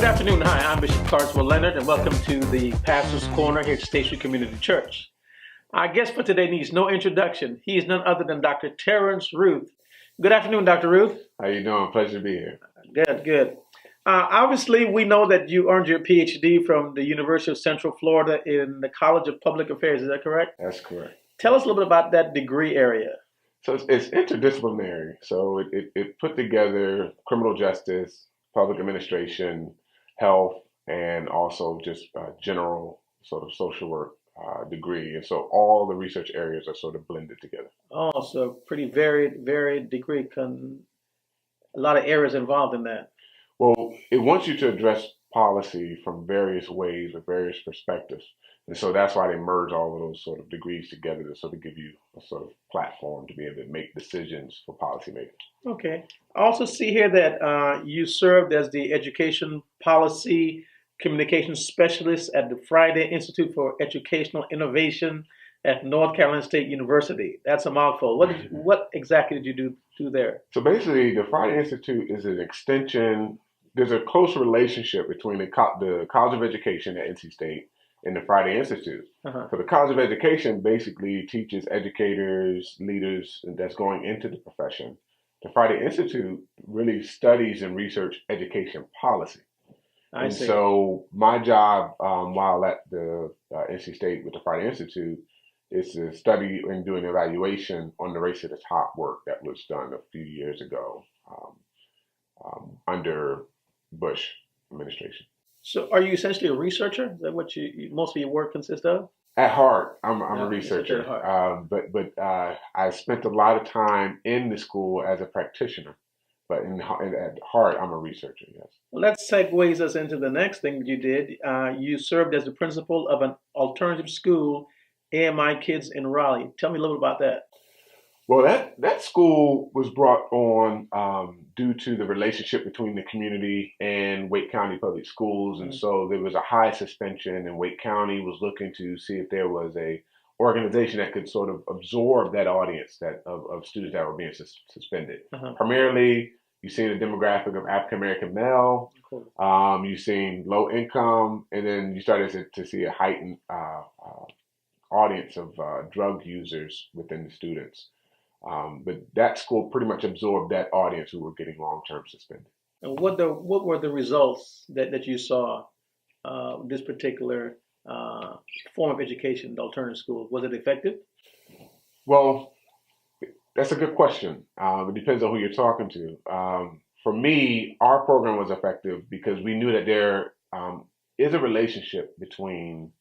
afternoon. Hi, I'm Bishop Carswell Leonard, and welcome to the Pastor's Corner here at State Street Community Church. Our guest for today needs no introduction. He is none other than Dr. Terrance Ruth. Good afternoon, Dr. Ruth. How you doing? Pleasure to be here. Good. Obviously, we know that you earned your PhD from the University of Central Florida in the College of Public Affairs. Is that correct? That's correct. Tell us a little bit about that degree area. So it's interdisciplinary. So it put together criminal justice, public administration, health, and also just general sort of social work degree. And so all the research areas are sort of blended together. Oh, so pretty varied degree. A lot of areas involved in that. Well, it wants you to address policy from various ways with various perspectives. And so that's why they merge all of those sort of degrees together to sort of give you a sort of platform to be able to make decisions for policymakers. Okay. I also see here that you served as the Education Policy Communications Specialist at the Friday Institute for Educational Innovation at North Carolina State University. That's a mouthful. What exactly did you do there? So basically, the Friday Institute is an extension. There's a close relationship between the College of Education at NC State and the Friday Institute. Uh-huh. So the College of Education basically teaches educators, leaders that's going into the profession. The Friday Institute really studies and research education policy. I see. So my job while at the NC State with the Friday Institute is to study and do an evaluation on the Race to the Top work that was done a few years ago under Bush administration. So are you essentially a researcher? Is that what most of your work consists of? At heart, I'm a researcher, at heart. but I spent a lot of time in the school as a practitioner. But at heart, I'm a researcher, yes. Well, that segues us into the next thing you did. You served as the principal of an alternative school, AMI Kids in Raleigh. Tell me a little about that. Well, that school was brought on due to the relationship between the community and Wake County Public Schools. And so there was a high suspension, and Wake County was looking to see if there was a organization that could sort of absorb that audience of students that were being suspended. Uh-huh. Primarily, you've seen a demographic of African-American male, Cool. you've seen low income, and then you started to see a heightened audience of drug users within the students. But that school pretty much absorbed that audience who were getting long-term suspended. And what were the results that you saw this particular form of education, the alternative school? Was it effective? Well, that's a good question. It depends on who you're talking to. For me, our program was effective because we knew that there is a relationship between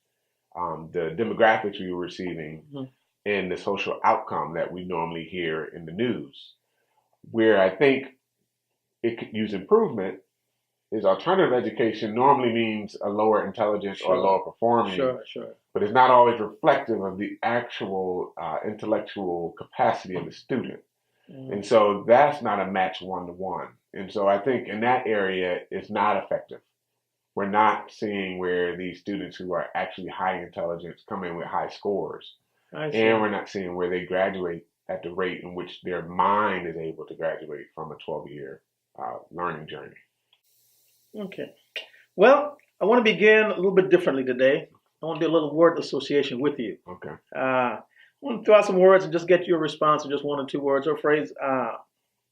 the demographics we were receiving Mm-hmm. and the social outcome that we normally hear in the news. Where I think it could use improvement is alternative education normally means a lower intelligence or lower performing, Sure. but it's not always reflective of the actual intellectual capacity of the student. Mm-hmm. And so that's not a match one-to-one. And so I think in that area, it's not effective. We're not seeing where these students who are actually high intelligence come in with high scores. And we're not seeing where they graduate at the rate in which their mind is able to graduate from a 12-year learning journey. Okay. Well, I want to begin a little bit differently today. I want to do a little word association with you. Okay. I want to throw out some words and just get your response in just one or two words or phrase.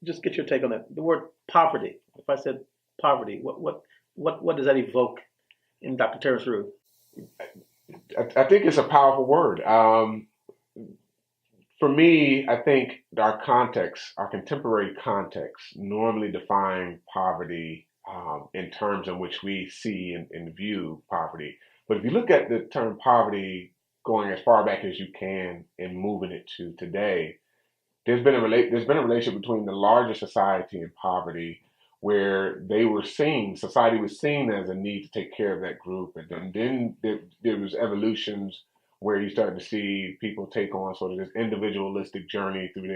Just get your take on it. The word poverty. If I said poverty, what does that evoke in Dr. Terrance Ruth? I think it's a powerful word. For me, I think our contemporary context, normally define poverty in terms in which we see and view poverty. But if you look at the term poverty going as far back as you can and moving it to today, there's been a relationship between the larger society and poverty, where society was seen as a need to take care of that group, and then there was evolutions where you start to see people take on sort of this individualistic journey through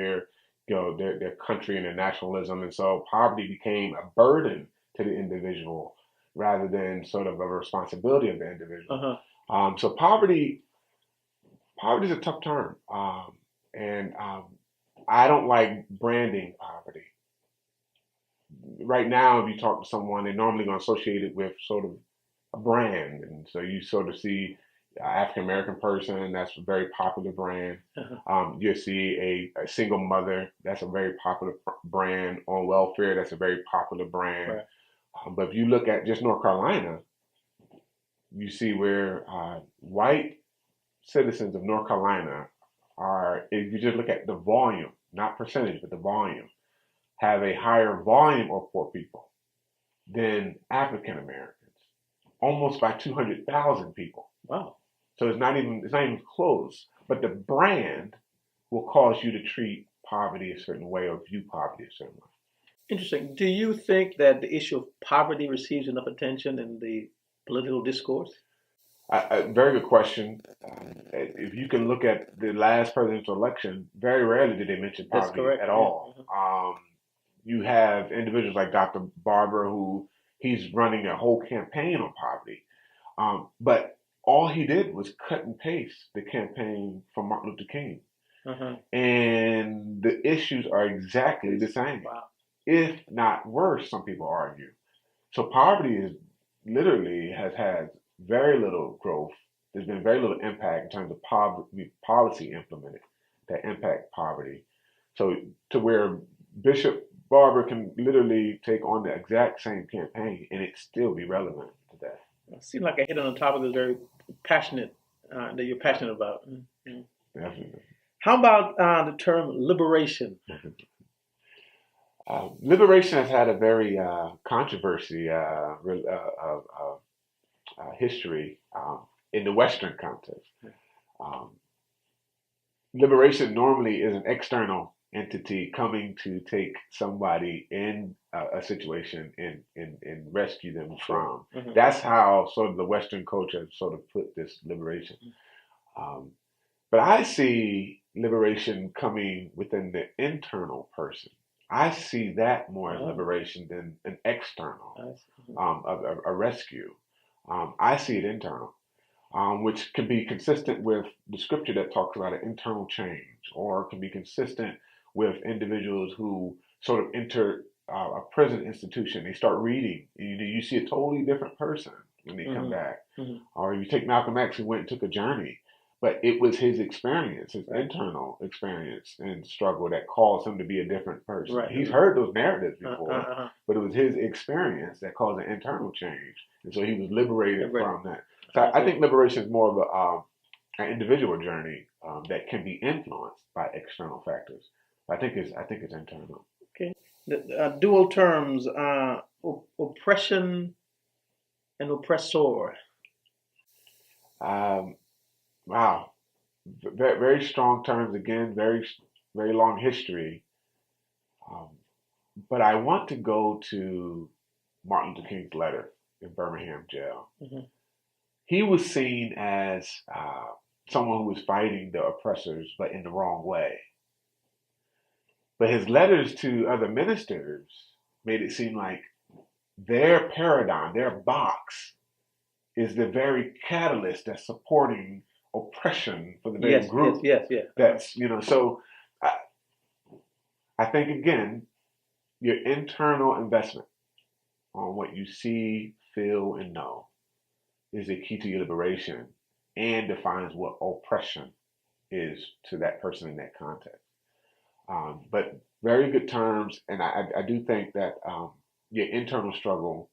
their country and their nationalism. And so poverty became a burden to the individual rather than sort of a responsibility of the individual. Uh-huh. So poverty is a tough term. And I don't like branding poverty. right now, if you talk to someone, they're normally going to associate it with sort of a brand. And so you sort of see African American person, that's a very popular brand. Uh-huh. You see a single mother, that's a very popular brand. On welfare, that's a very popular brand. Right. But if you look at just North Carolina, you see where white citizens of North Carolina are, if you just look at the volume, not percentage, but the volume, have a higher volume of poor people than African Americans, almost by 200,000 people. Wow. So it's not even close. But the brand will cause you to treat poverty a certain way or view poverty a certain way. Interesting. Do you think that the issue of poverty receives enough attention in the political discourse? A very good question. If you can look at the last presidential election, very rarely did they mention That's poverty correct. at Yeah. all. You have individuals like Dr. Barber, who he's running a whole campaign on poverty. But all he did was cut and paste the campaign from Martin Luther King. Uh-huh. And the issues are exactly the same, Wow. if not worse, some people argue. So poverty is literally has had very little growth. There's been very little impact in terms of poverty policy implemented that impact poverty. So to where Bishop Barber can literally take on the exact same campaign and it still be relevant today. It seems like I hit on a topic that's very passionate, that you're passionate about. Mm-hmm. Definitely. How about the term liberation? Liberation has had a very controversy history in the Western context. Um, Liberation normally is an external entity coming to take somebody in a situation and rescue them from. Mm-hmm. That's how sort of the Western culture sort of put this liberation. Um, but I see liberation coming within the internal person. I see that more as liberation than an external, a rescue. I see it internal, which can be consistent with the scripture that talks about an internal change, or can be consistent with individuals who sort of enter a prison institution. They start reading, and you see a totally different person when they come back. Or you take Malcolm X, who went and took a journey. But it was his experience, his internal experience and struggle that caused him to be a different person. Right. He's heard those narratives before, but it was his experience that caused an internal change. And so he was liberated from that. So I think liberation is more of an individual journey that can be influenced by external factors. I think it's internal. Okay. The dual terms, oppression and oppressor. Wow, very, very strong terms again. Very very long history. Um, but I want to go to Martin Luther King's letter in Birmingham jail. Mm-hmm. He was seen as someone who was fighting the oppressors, but in the wrong way. But his letters to other ministers made it seem like their paradigm, their box, is the very catalyst that's supporting oppression for the very group. Yes. That's, so I think, again, your internal investment on what you see, feel, and know is the key to your liberation and defines what oppression is to that person in that context. But very good terms, and I do think that your internal struggle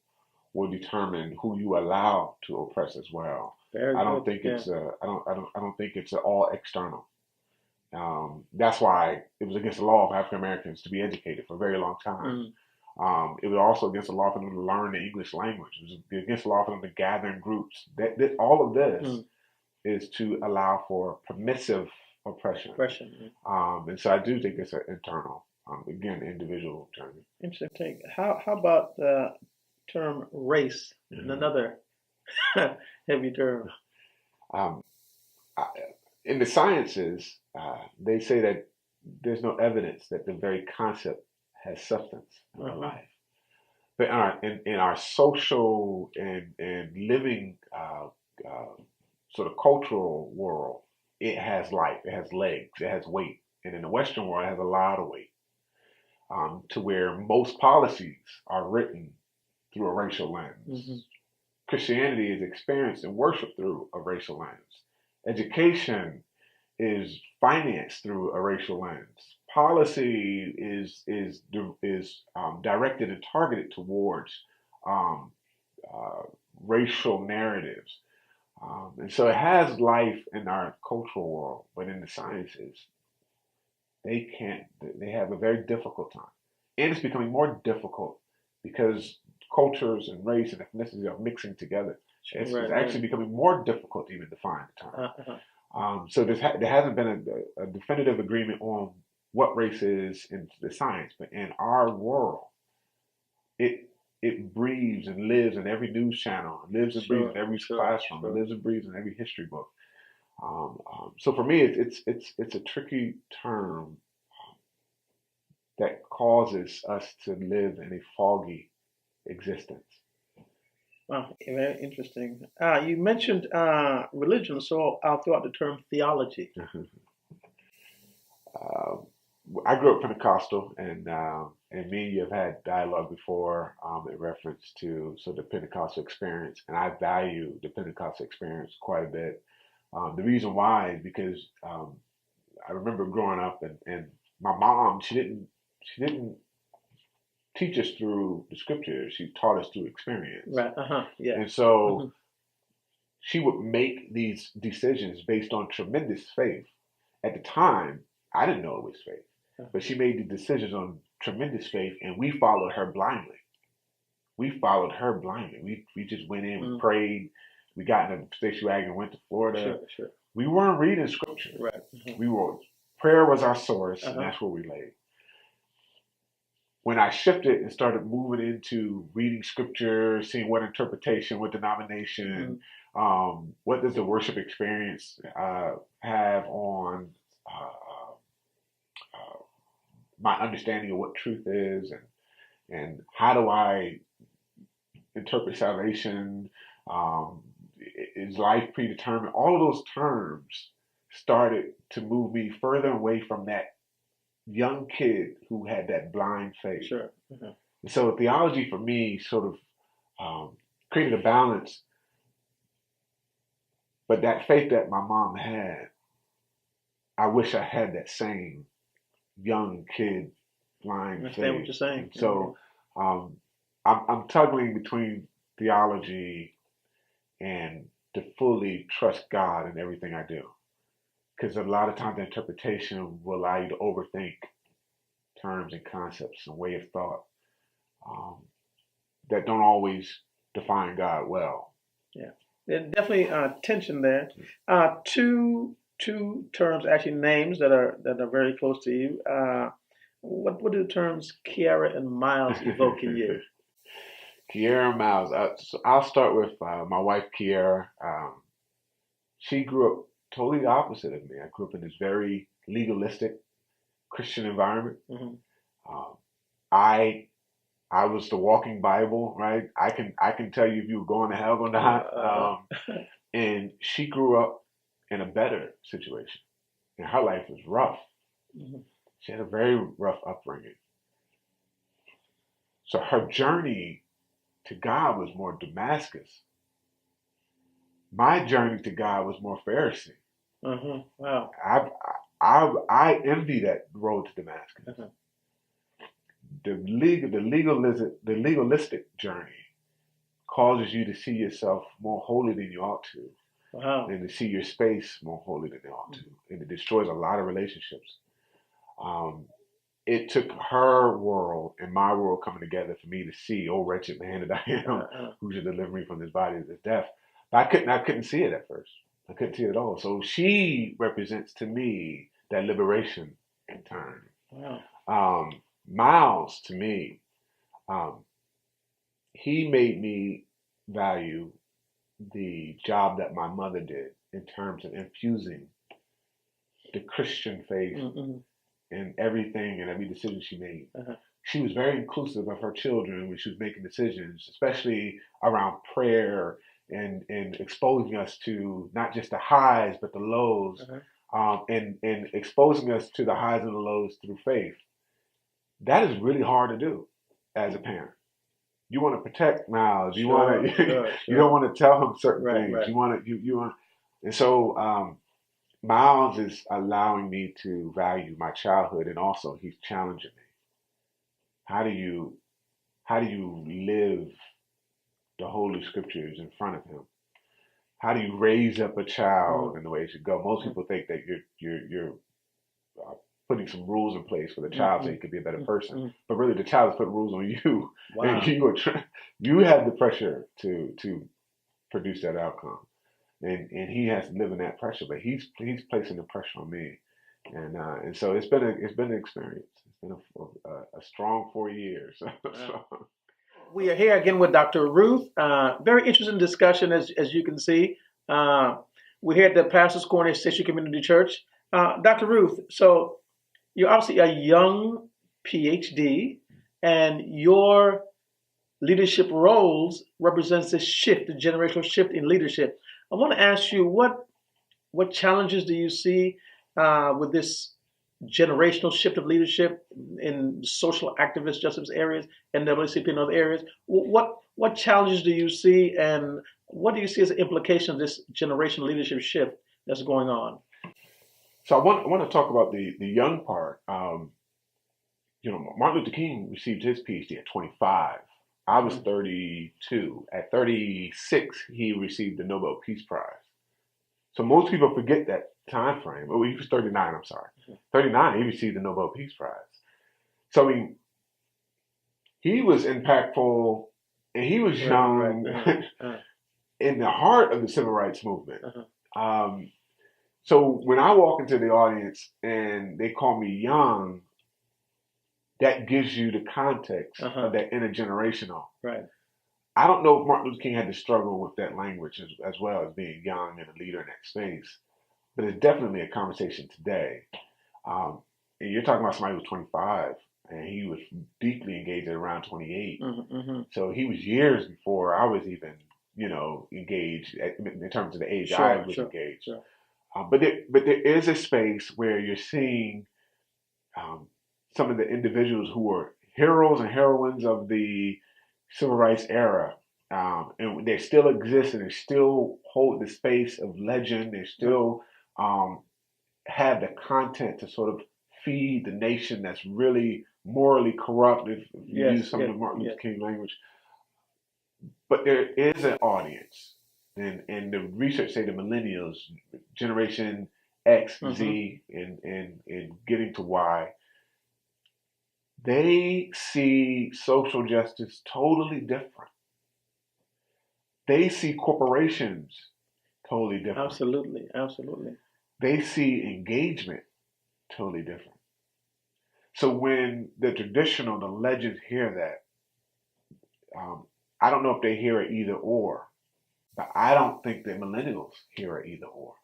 will determine who you allow to oppress as well. I don't think it's I don't think it's all external. That's why it was against the law of African Americans to be educated for a very long time. It was also against the law for them to learn the English language. It was against the law for them to gather in groups. All of this is to allow for permissive oppression. And so I do think it's an internal, again, individual journey. Interesting take. How about the term race? Another heavy term. In the sciences, they say that there's no evidence that the very concept has substance in our life. But in our social and living sort of cultural world, it has life, it has legs, it has weight. And in the Western world, it has a lot of weight. to where most policies are written through a racial lens. Mm-hmm. Christianity is experienced and worshiped through a racial lens. Education is financed through a racial lens. Policy is directed and targeted towards um, uh, racial narratives. And so it has life in our cultural world, but in the sciences, they can't, they have a very difficult time. And it's becoming more difficult because cultures and race and ethnicity are mixing together. It's actually becoming more difficult to even define the term. So there hasn't been a definitive agreement on what race is in the science, but in our world, it it breathes and lives in every news channel, it lives and breathes in every classroom, it lives and breathes in every history book. So for me, it's a tricky term that causes us to live in a foggy existence. Wow, very interesting. You mentioned religion, so I'll throw out the term theology. uh, I grew up Pentecostal, and me and you have had dialogue before in reference to the Pentecostal experience, and I value the Pentecostal experience quite a bit. The reason why is because I remember growing up, and my mom she didn't teach us through the scriptures; she taught us through experience. Right. Yeah. And so she would make these decisions based on tremendous faith. At the time, I didn't know it was faith, but she made the decisions on tremendous faith, and we followed her blindly. We just went in, we prayed, we got in a station wagon and went to Florida. Sure. We weren't reading scripture. Right. We were prayer was our source, and that's where we laid. When I shifted and started moving into reading scripture, seeing what interpretation, what denomination, what does the worship experience have on my understanding of what truth is, and how do I interpret salvation? Is life predetermined? All of those terms started to move me further away from that young kid who had that blind faith. Sure. So theology for me sort of created a balance, but that faith that my mom had, I wish I had that same young kid blind faith. Understand what you're saying. So I'm tugging between theology and to fully trust God in everything I do. Because a lot of times the interpretation will allow you to overthink terms and concepts and way of thought that don't always define God well. Yeah, there's definitely tension there. Two terms, actually names that are very close to you. What do the terms Kiara and Miles evoke in you? Kiara and Miles. So I'll start with my wife Kiara. She grew up totally the opposite of me. I grew up in this very legalistic Christian environment. I was the walking Bible, right? I can tell you if you were going to hell or not. And she grew up in a better situation, and her life was rough. She had a very rough upbringing. So her journey to God was more Damascus. My journey to God was more Pharisee. Wow. I envy that road to Damascus. The legalistic journey causes you to see yourself more holy than you ought to, and to see your space more holy than you ought to, and it destroys a lot of relationships. It took her world and my world coming together for me to see, oh wretched man that I am, who should deliver me from this body of this death. But I couldn't see it at first. I couldn't see it at all. So she represents to me that liberation in turn. Wow. Miles, to me, he made me value the job that my mother did in terms of infusing the Christian faith in everything and every decision she made. She was very inclusive of her children when she was making decisions, especially around prayer and exposing us to not just the highs but the lows, and exposing us to the highs and the lows through faith. That is really hard to do as a parent. You want to protect Miles. You Sure, want to, sure, you don't sure. want to tell him certain Right, things. right. You want to, you want, and so Miles is allowing me to value my childhood, and also he's challenging me. How do you, how do you live the Holy Scriptures in front of him? How do you raise up a child Mm, in the way it should go? Most mm, people think that you're uh, putting some rules in place for the mm, child so mm, he could be a better mm, person. mm. But really, the child is putting rules on you, and Wow. you have the pressure to produce that outcome, and he has to live in that pressure. But he's placing the pressure on me, and so it's been an experience. It's been a strong 4 years. Wow. So, We are here again with Dr. Ruth. Very interesting discussion, as you can see. Uh, we're here at the Pastors Corner Station Community Church. Dr. Ruth, so you're obviously a young PhD, and your leadership roles represents this shift, the generational shift in leadership. I want to ask you what challenges do you see with this generational shift of leadership in social activist justice areas, NAACP and other areas? What challenges do you see, and what do you see as an implication of this generational leadership shift that's going on? I want to talk about the young part. Martin Luther King received his PhD at 25. I was Mm, 32. At 36, he received the Nobel Peace Prize. So most people forget that time frame. Oh, he was 39, I'm sorry. 39, he received the Nobel Peace Prize. So, I mean, he was impactful and he was right, right. young in the heart of the civil rights movement. Uh-huh, Um, so when I walk into the audience and they call me young, that gives you the context uh-huh, of that intergenerational. right. I don't know if Martin Luther King had to struggle with that language as well as being young and a leader in that space, but it's definitely a conversation today. Um, and you're talking about somebody who was 25 and he was deeply engaged at around 28. Mm-hmm, mm-hmm. So he was years before I was even, engaged in terms of the age I Sure, was sure, engaged. sure. But there is a space where you're seeing um, some of the individuals who were heroes and heroines of the civil rights era. And they still exist and they still hold the space of legend. They Right. still um, have the content to sort of feed the nation that's really morally corrupt, if you Yes, use some of yes, the Martin Luther yes. King language. But there is an audience, and the research say the millennials, Generation X, Mm-hmm. Z, and getting to Y, they see social justice totally different. They see corporations totally different. Absolutely, absolutely. They see engagement totally different. So when the legends hear that, I don't know if they hear it either or, but I don't think that millennials hear it either or.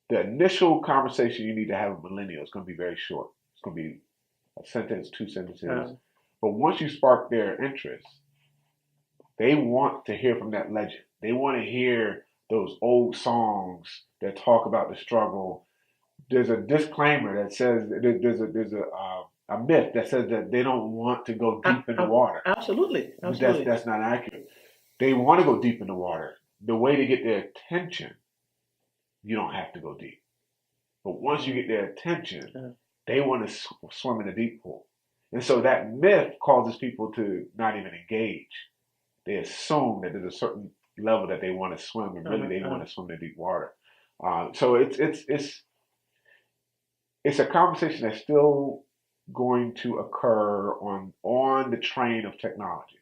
The initial conversation you need to have with millennials is going to be very short. It's going to be a sentence, two sentences. Uh, But once you spark their interest, they want to hear from that legend. They want to hear those old songs that talk about the struggle. There's a disclaimer that says there's a myth that says that they don't want to go deep in the water. absolutely, That's absolutely. that's not accurate. They want to go deep in the water. The way to get their attention, you don't have to go deep. But once you get their attention, Uh, they want to swim in a deep pool. And so that myth causes people to not even engage. They assume that there's a certain level that they want to swim, and really uh, they uh, want to swim in deep water. So it's a conversation that's still going to occur on the train of technology.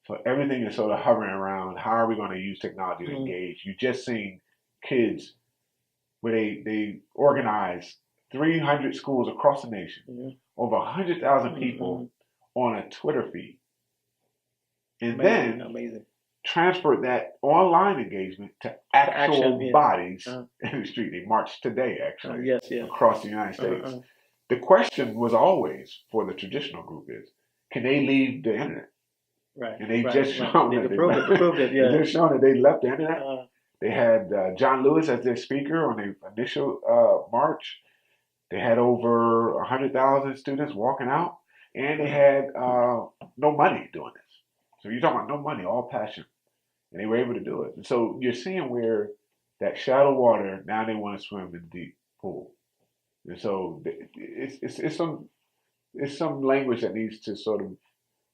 So everything is sort of hovering around how are we going to use technology to mm, engage? You just seen kids where they organize 300 schools across the nation, yeah, over 100,000 mm, people on a Twitter feed, and amazing, then amazing. transfer that online engagement to To action, actual yeah. bodies Uh, in the street. They marched today, actually, yes, yes. across the United Uh, States. uh, The question was always for the traditional group is, can they leave the internet? right, And they right, just right. shown They that could prove it, proved it, they yeah. just shown that they left the internet. Uh, They had John Lewis as their speaker on the initial march. They had over 100,000 students walking out, and they had no money doing this. So you're talking about no money, all passion, and they were able to do it. And so you're seeing where that shallow water, now they want to swim in the deep pool. And so it's some language that needs to sort of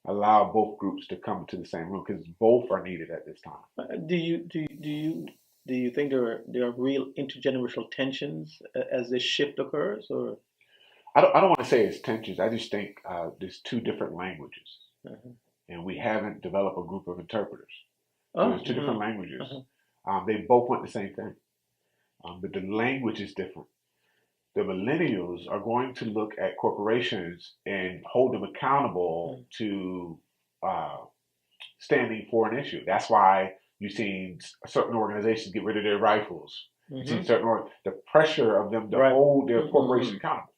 allow both groups to come to the same room because both are needed at this time. Do you think there are real intergenerational tensions as this shift occurs, or? I don't want to say it's tensions. I just think there's two different languages, Uh-huh. and we haven't developed a group of interpreters. So Oh, there's two different mhm, languages. uh-huh. They both want the same thing, but the language is different. The millennials are going to look at corporations and hold them accountable Mm, to uh, standing for an issue. That's why you've seen certain organizations get rid of their rifles. You've seen mhm. the pressure of them to Right. hold their corporation Mhm, accountable.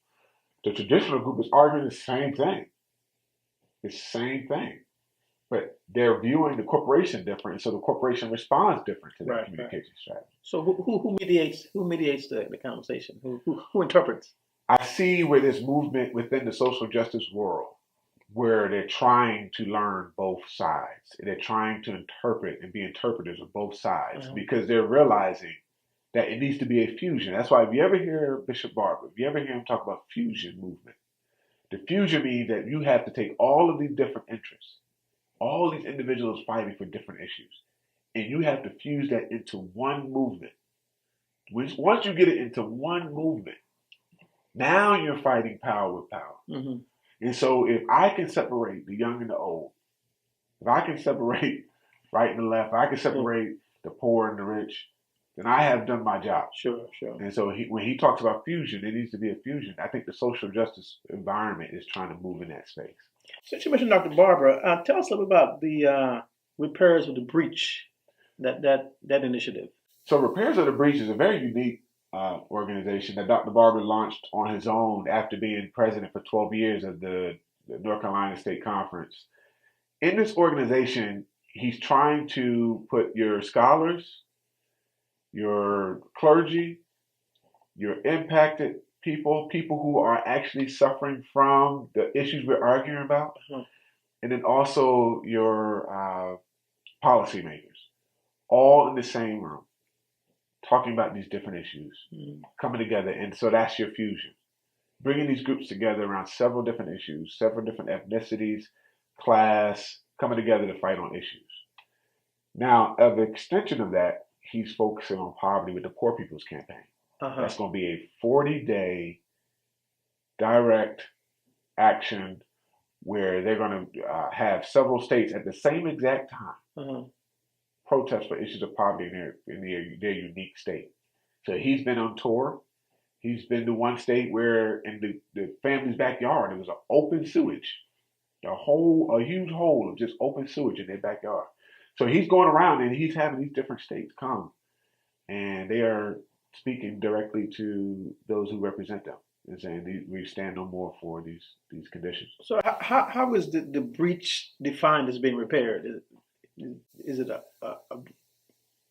The traditional group is arguing the same thing, but they're viewing the corporation different, and so the corporation responds different to that right, right. communication strategy. So who mediates the conversation? Who interprets? I see where this movement within the social justice world, where they're trying to learn both sides. They're trying to interpret and be interpreters of both sides Uh-huh. because they're realizing that it needs to be a fusion. That's why if you ever hear Bishop Barber, if you ever hear him talk about fusion movement, the fusion means that you have to take all of these different interests, all these individuals fighting for different issues, and you have to fuse that into one movement. Once you get it into one movement, now you're fighting power with power. Hmm. And so if I can separate the young and the old, if I can separate right and the left, if I can Yeah. separate the poor and the rich, then I have done my job. Sure, sure. And so when he talks about fusion, there needs to be a fusion. I think the social justice environment is trying to move in that space. Since you mentioned Dr. Barbara, tell us a little about the repairs of the breach, that initiative. So Repairs of the Breach is a very unique organization that Dr. Barber launched on his own after being president for 12 years of the North Carolina State Conference. In this organization, he's trying to put your scholars, your clergy, your impacted people, people who are actually suffering from the issues we're arguing about, Uh-huh. and then also your policymakers, all in the same room, talking about these different issues, Mm. coming together. And so that's your fusion. Bringing these groups together around several different issues, several different ethnicities, class, coming together to fight on issues. Now, as an extension of that, he's focusing on poverty with the Poor People's Campaign. Uh-huh. That's going to be a 40-day direct action where they're going to have several states at the same exact time Uh-huh. protest for issues of poverty in their unique state. So he's been on tour. He's been to one state where in the family's backyard there was an open sewage, a huge hole of just open sewage in their backyard. So he's going around and he's having these different states come and they are speaking directly to those who represent them and saying we stand no more for these conditions. So how is the breach defined as being repaired? Is it a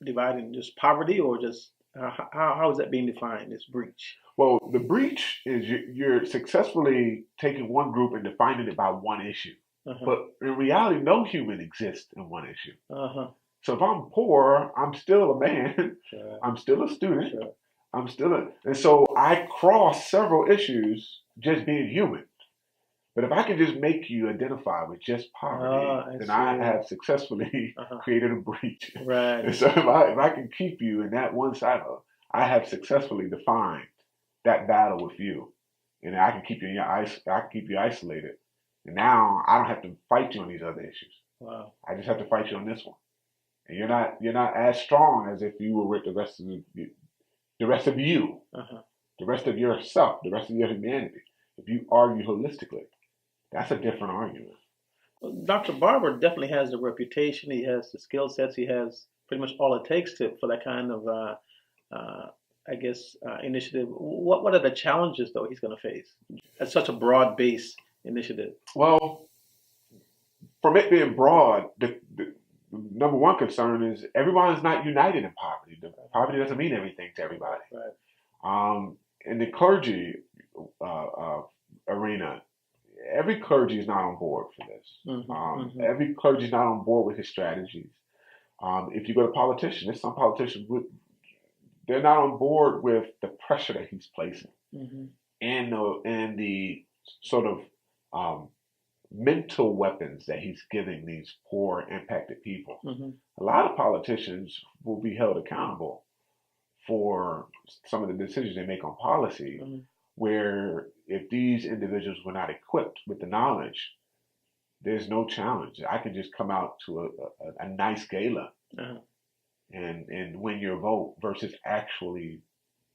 dividing just poverty, or just how is that being defined, this breach? Well, the breach is you're successfully taking one group and defining it by one issue. Uh-huh. But in reality, no human exists in one issue. Uh-huh. So if I'm poor, I'm still a man. Sure. I'm still a student. Sure. And so I cross several issues just being human. But if I can just make you identify with just poverty, then I have successfully Uh-huh. created a breach. Right. And so if I can keep you in that one silo, I have successfully defined that battle with you, and I can keep you I can keep you isolated. And now I don't have to fight you on these other issues. Wow. I just have to fight you on this one. And you're not as strong as if you were with the rest of you, Uh-huh. the rest of yourself, the rest of your humanity. If you argue holistically, that's a different argument. Well, Dr. Barber definitely has the reputation. He has the skill sets. He has pretty much all it takes for that kind of, initiative. What are the challenges though he's going to face? At such a broad base initiative. Well, from it being broad, the number one concern is everyone's not united in poverty. Poverty doesn't mean everything to everybody. Right. And the clergy, arena, every clergy is not on board for this. Every clergy is not on board with his strategies. If you go to politicians, there's some politicians they're not on board with the pressure that he's placing and the sort of mental weapons that he's giving these poor impacted people. A lot of politicians will be held accountable for some of the decisions they make on policy, where if these individuals were not equipped with the knowledge, there's no challenge. I can just come out to a nice gala and win your vote versus actually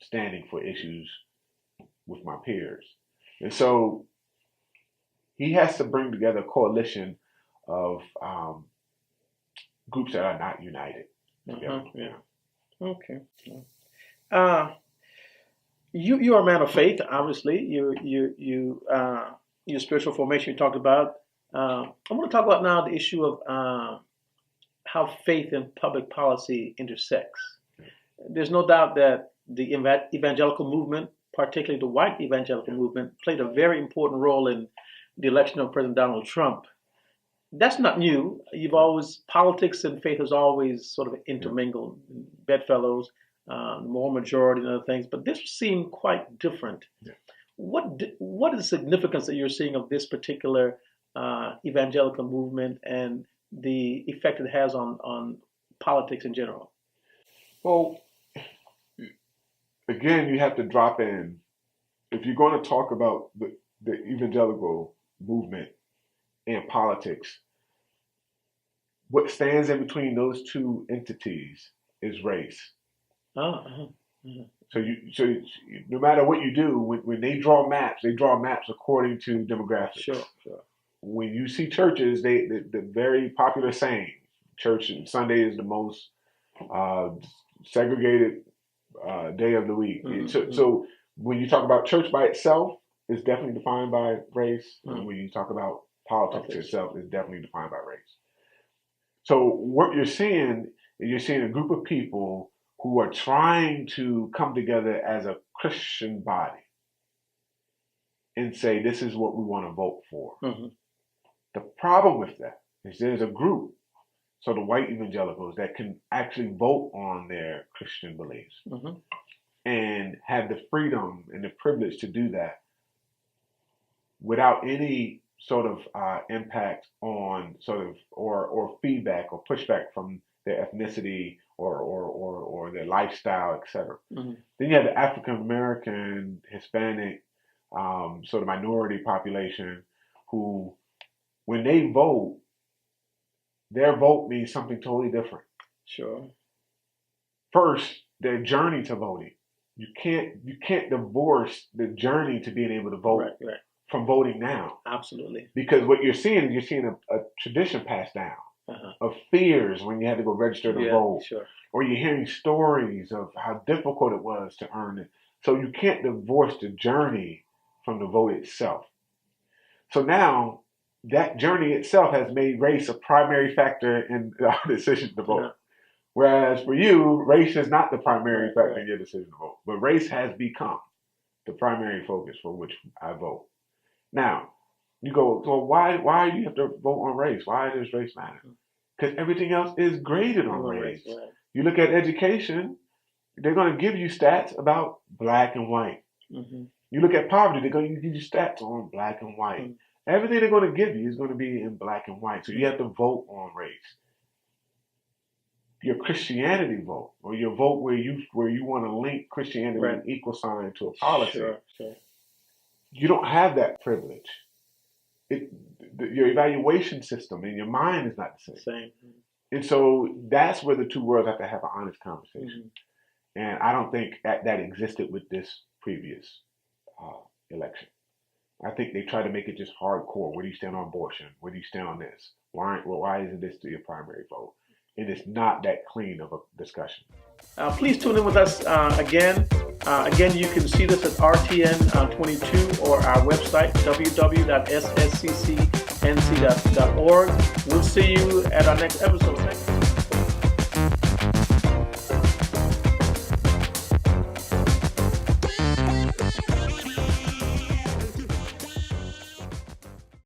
standing for issues with my peers. And so he has to bring together a coalition of groups that are not united. Okay. You are a man of faith, obviously. Your spiritual formation you talked about. I want to talk about now the issue of how faith and public policy intersects. There's no doubt that the evangelical movement, particularly the white evangelical movement, played a very important role in the election of President Donald Trump. That's not new. Politics and faith has always sort of intermingled, bedfellows, more majority and other things, but this seemed quite different. What is the significance that you're seeing of this particular evangelical movement and the effect it has on politics in general? Well, again, you have to drop in. If you're going to talk about the evangelical movement and politics, what stands in between those two entities is race. So no matter what you do, when they draw maps according to demographics. Sure. When you see churches, the very popular saying, church and Sunday is the most segregated day of the week. So when you talk about church by itself, it's definitely defined by race. And when you talk about politics itself, it's definitely defined by race. So what you're seeing a group of people who are trying to come together as a Christian body and say, this is what we want to vote for. The problem with that is there's a group, so the white evangelicals, that can actually vote on their Christian beliefs and have the freedom and the privilege to do that without any sort of impact on or feedback or pushback from their ethnicity or their lifestyle, etc. Then you have the African American, Hispanic, sort of minority population who, when they vote, their vote means something totally different. Sure. First, their journey to voting. You can't divorce the journey to being able to vote from voting now. Absolutely. Because what you're seeing a tradition passed down of fears when you had to go register to vote. Sure. Or you're hearing stories of how difficult it was to earn it. So you can't divorce the journey from the vote itself. So now that journey itself has made race a primary factor in our decision to vote. Whereas for you, race is not the primary factor in your decision to vote. But race has become the primary focus for which I vote. Now, you go, so why do you have to vote on race? Why does race matter? Because everything else is graded on race. You look at education, they're going to give you stats about black and white. You look at poverty, they're going to give you stats on black and white. Everything they're going to give you is going to be in black and white. So you have to vote on race. Your Christianity vote, or your vote where you want to link Christianity and equal sign to a policy. Sure. You don't have that privilege. Your evaluation system in your mind is not the same. And so that's where the two worlds have to have an honest conversation. And I don't think that existed with this previous election. I think they try to make it just hardcore. Where do you stand on abortion? Where do you stand on this? Why isn't this your primary vote? And it's not that clean of a discussion. Please tune in with us again. Again, you can see this at RTN22 or our website, www.ssccnc.org. We'll see you at our next episode. Thank you.